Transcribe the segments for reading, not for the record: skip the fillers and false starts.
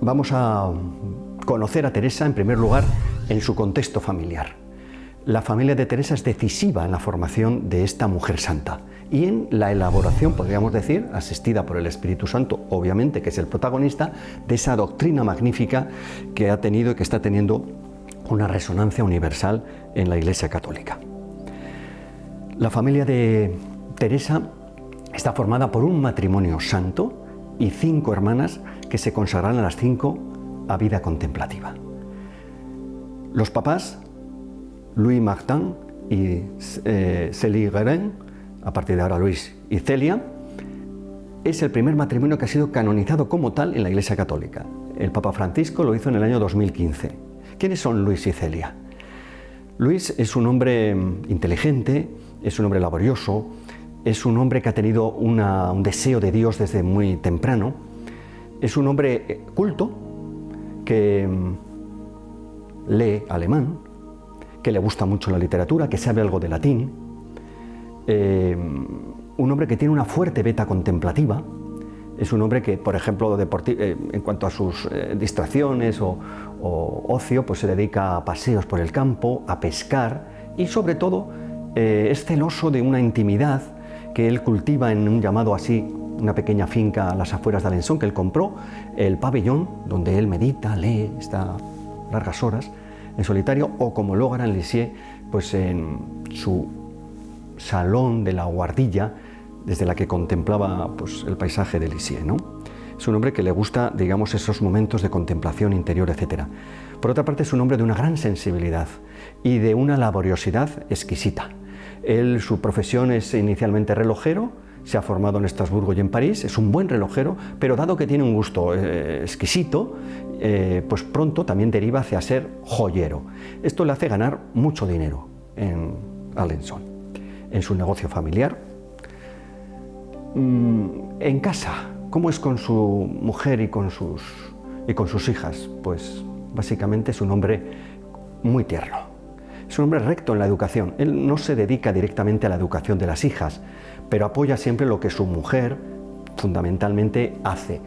Vamos a conocer a Teresa, en primer lugar, en su contexto familiar. La familia de Teresa es decisiva en la formación de esta mujer santa y en la elaboración, podríamos decir, asistida por el Espíritu Santo, obviamente, que es el protagonista, de esa doctrina magnífica que ha tenido y que está teniendo una resonancia universal en la Iglesia Católica. La familia de Teresa está formada por un matrimonio santo y 5 hermanas que se consagraron a las 5 a vida contemplativa. Los papás, Louis Martin y Célie Guérin, a partir de ahora Luis y Celia, es el primer matrimonio que ha sido canonizado como tal en la Iglesia Católica. El Papa Francisco lo hizo en el año 2015. ¿Quiénes son Luis y Celia? Luis es un hombre inteligente, es un hombre laborioso, es un hombre que ha tenido un deseo de Dios desde muy temprano, es un hombre culto que lee alemán, que le gusta mucho la literatura, que sabe algo de latín, un hombre que tiene una fuerte beta contemplativa, es un hombre que, por ejemplo, en cuanto a sus distracciones o ocio, pues se dedica a paseos por el campo, a pescar y sobre todo es celoso de una intimidad que él cultiva en un llamado así, una pequeña finca a las afueras de Alençon que él compró, el pabellón donde él medita, lee, está largas horas en solitario, o como luego hará en Lisieux, pues en su salón de la guardilla desde la que contemplaba pues, el paisaje de Lisieux, ¿no? Es un hombre que le gusta, digamos, esos momentos de contemplación interior, etc. Por otra parte, es un hombre de una gran sensibilidad y de una laboriosidad exquisita. Él, su profesión es inicialmente relojero, se ha formado en Estrasburgo y en París, es un buen relojero, pero dado que tiene un gusto exquisito, pues pronto también deriva hacia ser joyero. Esto le hace ganar mucho dinero en Alençon, en su negocio familiar. En casa, ¿cómo es con su mujer y con sus hijas? Pues básicamente es un hombre muy tierno. Es un hombre recto en la educación. Él no se dedica directamente a la educación de las hijas, pero apoya siempre lo que su mujer fundamentalmente hace.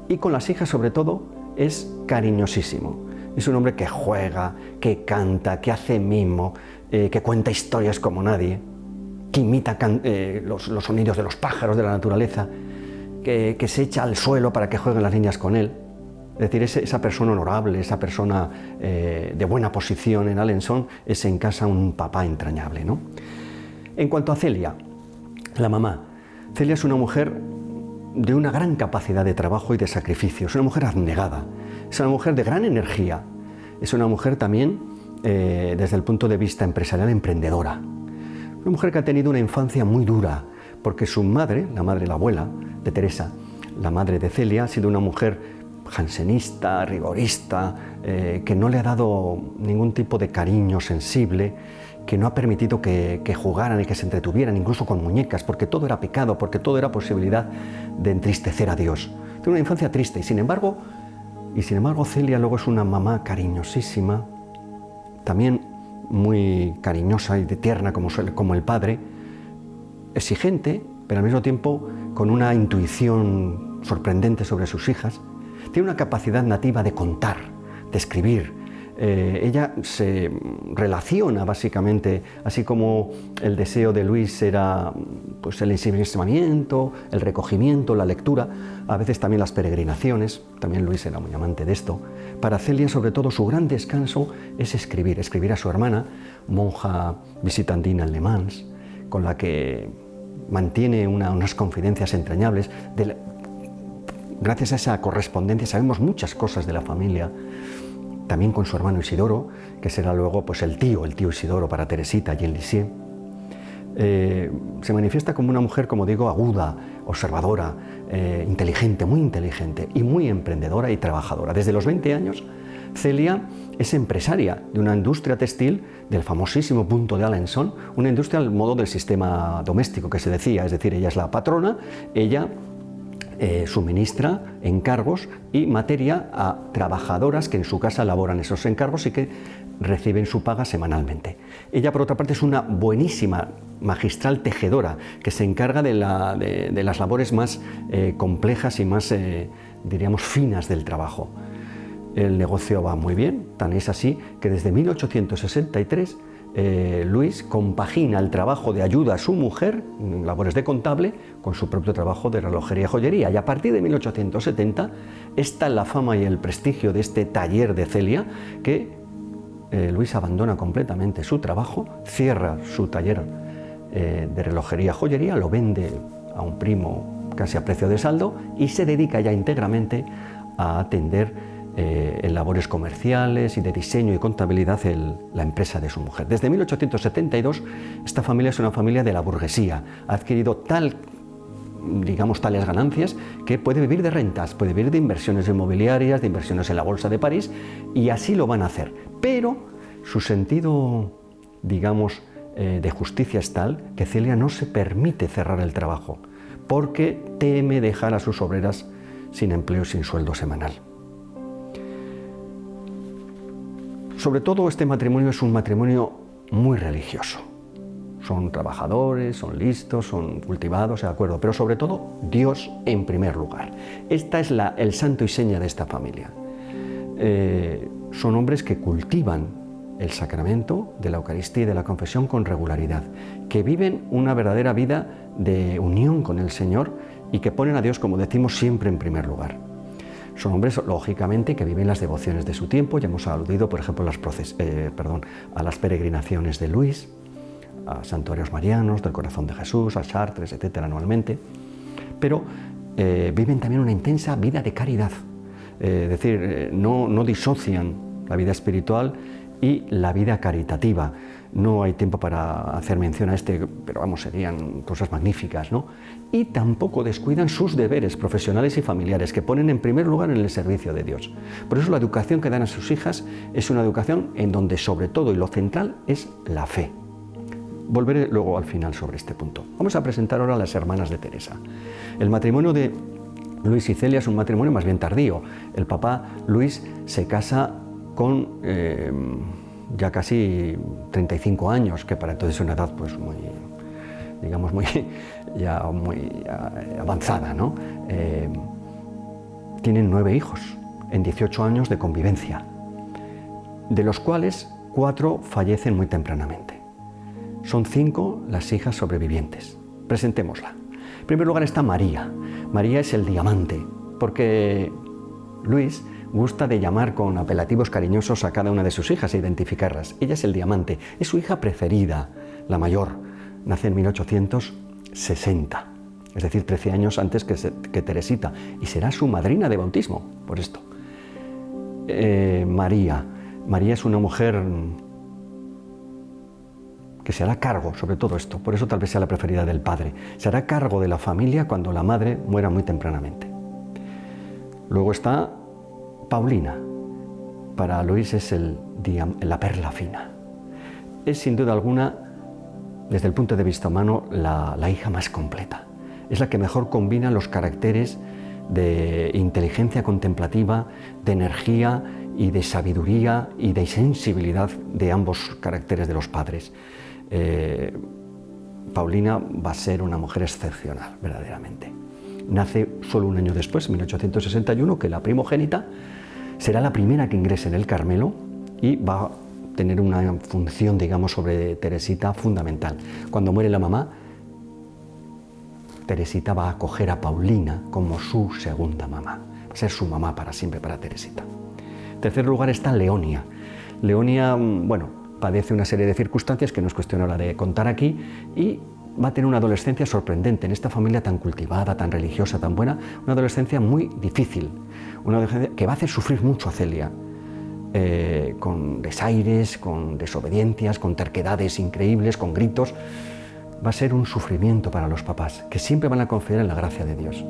Y con las hijas, sobre todo, es cariñosísimo. Es un hombre que juega, que canta, que hace mimo, que cuenta historias como nadie, que imita los sonidos de los pájaros, de la naturaleza, que se echa al suelo para que jueguen las niñas con él. Es decir, esa persona honorable, esa persona de buena posición en Alençon, es en casa un papá entrañable, ¿no? En cuanto a Celia, la mamá, Celia es una mujer de una gran capacidad de trabajo y de sacrificio, es una mujer abnegada, es una mujer de gran energía, es una mujer también, desde el punto de vista empresarial, emprendedora. Una mujer que ha tenido una infancia muy dura, porque su madre, la abuela de Teresa, la madre de Celia, ha sido una mujer jansenista, rigorista, que no le ha dado ningún tipo de cariño sensible, que no ha permitido que jugaran y que se entretuvieran, incluso con muñecas, porque todo era pecado, porque todo era posibilidad de entristecer a Dios. Tiene una infancia triste y sin embargo Celia luego es una mamá cariñosísima, también muy cariñosa y tierna como el padre, exigente, pero al mismo tiempo con una intuición sorprendente sobre sus hijas. Tiene una capacidad nativa de contar, de escribir. Ella se relaciona básicamente, así como el deseo de Luis era pues, el ensimismamiento, el recogimiento, la lectura, a veces también las peregrinaciones, también Luis era muy amante de esto. Para Celia, sobre todo, su gran descanso es escribir a su hermana, monja visitandina en Le Mans, con la que mantiene unas confidencias entrañables. Gracias a esa correspondencia sabemos muchas cosas de la familia, también con su hermano Isidoro, que será luego pues, el tío Isidoro para Teresita y en Lisieux. Se manifiesta como una mujer, como digo, aguda, observadora, inteligente y muy emprendedora y trabajadora. Desde los 20 años, Celia es empresaria de una industria textil del famosísimo punto de Alençon, una industria al modo del sistema doméstico que se decía, es decir, ella es la patrona, ella suministra encargos y materia a trabajadoras que en su casa elaboran esos encargos y que reciben su paga semanalmente. Ella, por otra parte, es una buenísima magistral tejedora que se encarga de las labores más complejas y más, diríamos, finas del trabajo. el negocio va muy bien, tan es así que desde 1863 Luis compagina el trabajo de ayuda a su mujer, en labores de contable, con su propio trabajo de relojería y joyería. Y a partir de 1870 está la fama y el prestigio de este taller de Celia que Luis abandona completamente su trabajo, cierra su taller de relojería y joyería, lo vende a un primo casi a precio de saldo y se dedica ya íntegramente a atender en labores comerciales y de diseño y contabilidad la empresa de su mujer. Desde 1872 esta familia es una familia de la burguesía, ha adquirido tales ganancias que puede vivir de rentas, puede vivir de inversiones inmobiliarias, de inversiones en la bolsa de París, y así lo van a hacer. Pero su sentido, de justicia es tal que Celia no se permite cerrar el trabajo porque teme dejar a sus obreras sin empleo y sin sueldo semanal. Sobre todo este matrimonio es un matrimonio muy religioso. Son trabajadores, son listos, son cultivados, de acuerdo, pero sobre todo Dios en primer lugar. Esta es el santo y seña de esta familia. Son hombres que cultivan el sacramento de la Eucaristía y de la confesión con regularidad, que viven una verdadera vida de unión con el Señor y que ponen a Dios, como decimos, siempre en primer lugar. Son hombres, lógicamente, que viven las devociones de su tiempo. Ya hemos aludido, por ejemplo, a las peregrinaciones de Luis, a santuarios marianos, del Corazón de Jesús, a Chartres, etcétera, anualmente. Pero viven también una intensa vida de caridad. Es decir, no disocian la vida espiritual y la vida caritativa. No hay tiempo para hacer mención a pero serían cosas magníficas, ¿no? Y tampoco descuidan sus deberes profesionales y familiares, que ponen en primer lugar en el servicio de Dios. Por eso la educación que dan a sus hijas es una educación en donde sobre todo y lo central es la fe. Volveré luego al final sobre este punto. Vamos a presentar ahora a las hermanas de Teresa. El matrimonio de Luis y Celia es un matrimonio más bien tardío. El papá Luis se casa con ya casi 35 años, que para entonces es una edad pues muy avanzada, ¿no? Tienen 9 hijos en 18 años de convivencia, de los cuales 4 fallecen muy tempranamente. Son 5 las hijas sobrevivientes. Presentémosla. En primer lugar está María. María es el diamante, porque Luis gusta de llamar con apelativos cariñosos a cada una de sus hijas e identificarlas. Ella es el diamante, es su hija preferida, la mayor. Nace en 1860, es decir, 13 años antes que Teresita, y será su madrina de bautismo, por esto. María es una mujer que se hará cargo sobre todo esto, por eso tal vez sea la preferida del padre. Se hará cargo de la familia cuando la madre muera muy tempranamente. Luego está Paulina. Para Luis es la perla fina. Es sin duda alguna, desde el punto de vista humano, la hija más completa. Es la que mejor combina los caracteres de inteligencia contemplativa, de energía y de sabiduría y de sensibilidad de ambos caracteres de los padres. Paulina va a ser una mujer excepcional, verdaderamente. Nace solo un año después, en 1861, que la primogénita será la primera que ingrese en el Carmelo y va a tener una función, sobre Teresita fundamental. Cuando muere la mamá, Teresita va a acoger a Paulina como su segunda mamá. Va a ser su mamá para siempre para Teresita. En tercer lugar está Leonia. Leonia, padece una serie de circunstancias que no es cuestión ahora de contar aquí y va a tener una adolescencia sorprendente en esta familia tan cultivada, tan religiosa, tan buena, una adolescencia muy difícil, una adolescencia que va a hacer sufrir mucho a Celia, con desaires, con desobediencias, con terquedades increíbles, con gritos. Va a ser un sufrimiento para los papás, que siempre van a confiar en la gracia de Dios.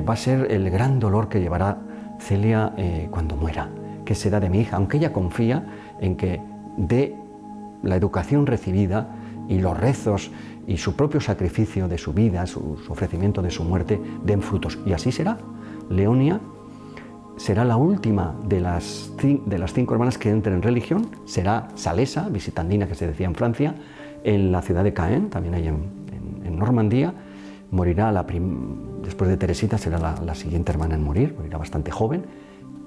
Va a ser el gran dolor que llevará Celia cuando muera, que será de mi hija, aunque ella confía en que de la educación recibida y los rezos y su propio sacrificio de su vida, su ofrecimiento de su muerte, den frutos. Y así será. Leonia será la última de las 5 hermanas que entren en religión. Será salesa, visitandina que se decía en Francia, en la ciudad de Caen, también hay en Normandía. Morirá después de Teresita, será la siguiente hermana en morir, morirá bastante joven.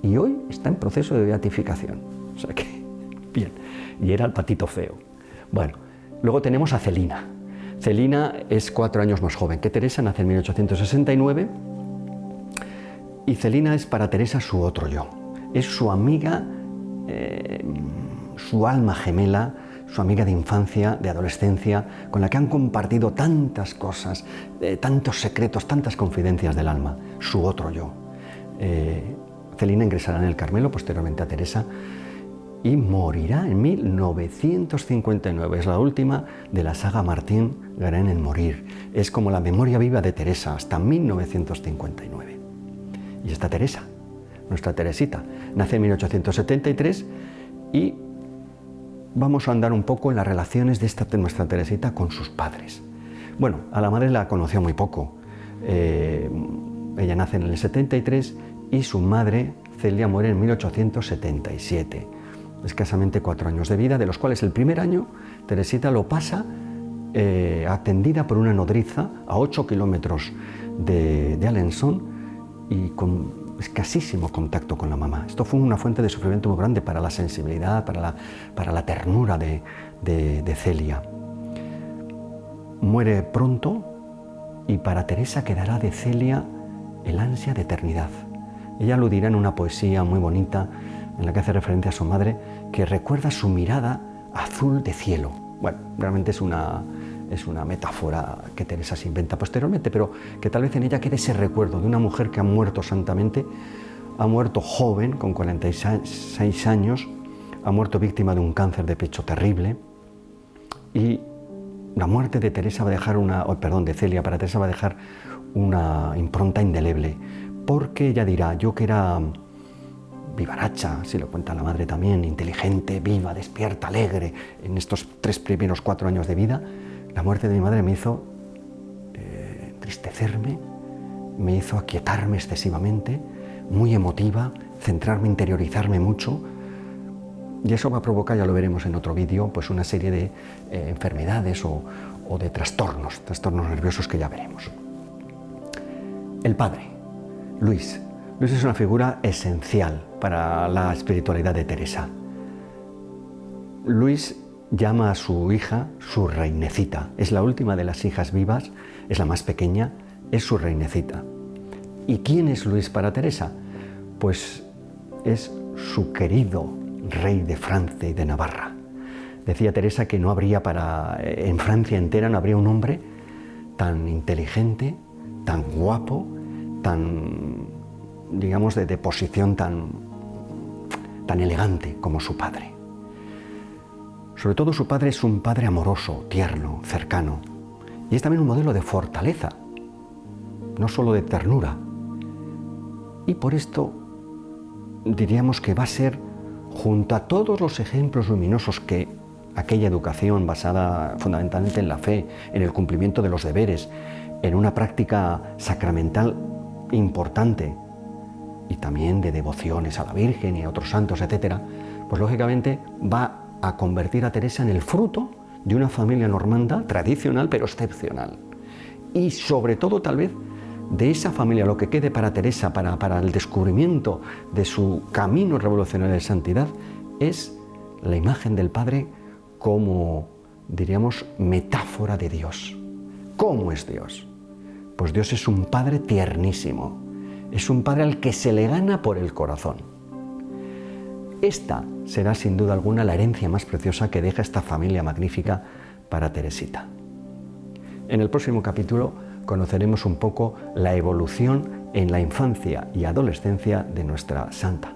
y hoy está en proceso de beatificación. O sea que, bien, y era el patito feo. Bueno, luego tenemos a Celina. Celina es 4 años más joven que Teresa, nace en 1869, y Celina es para Teresa su otro yo. Es su amiga, su alma gemela, su amiga de infancia, de adolescencia, con la que han compartido tantas cosas, tantos secretos, tantas confidencias del alma, su otro yo. Celina ingresará en el Carmelo, posteriormente a Teresa, y morirá en 1959. Es la última de la saga Martín Garén en morir. Es como la memoria viva de Teresa hasta 1959. Y está Teresa, nuestra Teresita. Nace en 1873 y vamos a andar un poco en las relaciones de nuestra Teresita con sus padres. Bueno, a la madre la conoció muy poco. Ella nace en el 73 y su madre, Celia, muere en 1877. Escasamente 4 años de vida, de los cuales el primer año Teresita lo pasa atendida por una nodriza a 8 kilómetros de Alençon y con escasísimo contacto con la mamá. Esto fue una fuente de sufrimiento muy grande para la sensibilidad, para la ternura de Celia. Muere pronto y para Teresa quedará de Celia el ansia de eternidad. Ella lo dirá en una poesía muy bonita en la que hace referencia a su madre, que recuerda su mirada azul de cielo. Bueno, realmente es una metáfora que Teresa se inventa posteriormente, pero que tal vez en ella quede ese recuerdo de una mujer que ha muerto santamente, ha muerto joven, con 46 años, ha muerto víctima de un cáncer de pecho terrible, y la muerte de Teresa va a dejar de Celia para Teresa va a dejar una impronta indeleble, porque ella dirá, yo que era vivaracha, si lo cuenta la madre también, inteligente, viva, despierta, alegre, en estos 4 años de vida, la muerte de mi madre me hizo entristecerme, me hizo aquietarme excesivamente, muy emotiva, centrarme, interiorizarme mucho, y eso va a provocar, ya lo veremos en otro vídeo, pues una serie de enfermedades o de trastornos nerviosos que ya veremos. El padre, Luis. Luis es una figura esencial para la espiritualidad de Teresa. Luis llama a su hija su reinecita. Es la última de las hijas vivas, es la más pequeña, es su reinecita. ¿Y quién es Luis para Teresa? Pues es su querido rey de Francia y de Navarra. Decía Teresa que no habría en Francia entera no habría un hombre tan inteligente, tan guapo, tan, digamos, de posición tan elegante como su padre. Sobre todo su padre es un padre amoroso, tierno, cercano, y es también un modelo de fortaleza, no solo de ternura. Y por esto diríamos que va a ser, junto a todos los ejemplos luminosos que aquella educación basada fundamentalmente en la fe, en el cumplimiento de los deberes, en una práctica sacramental importante y también de devociones a la Virgen y a otros santos, etcétera, pues lógicamente va a convertir a Teresa en el fruto de una familia normanda tradicional pero excepcional. Y sobre todo tal vez de esa familia, lo que quede para Teresa, para el descubrimiento de su camino revolucionario de santidad, es la imagen del Padre como, diríamos, metáfora de Dios. ¿Cómo es Dios? Pues Dios es un Padre tiernísimo, es un Padre al que se le gana por el corazón. Esta será sin duda alguna la herencia más preciosa que deja esta familia magnífica para Teresita. En el próximo capítulo conoceremos un poco la evolución en la infancia y adolescencia de nuestra santa.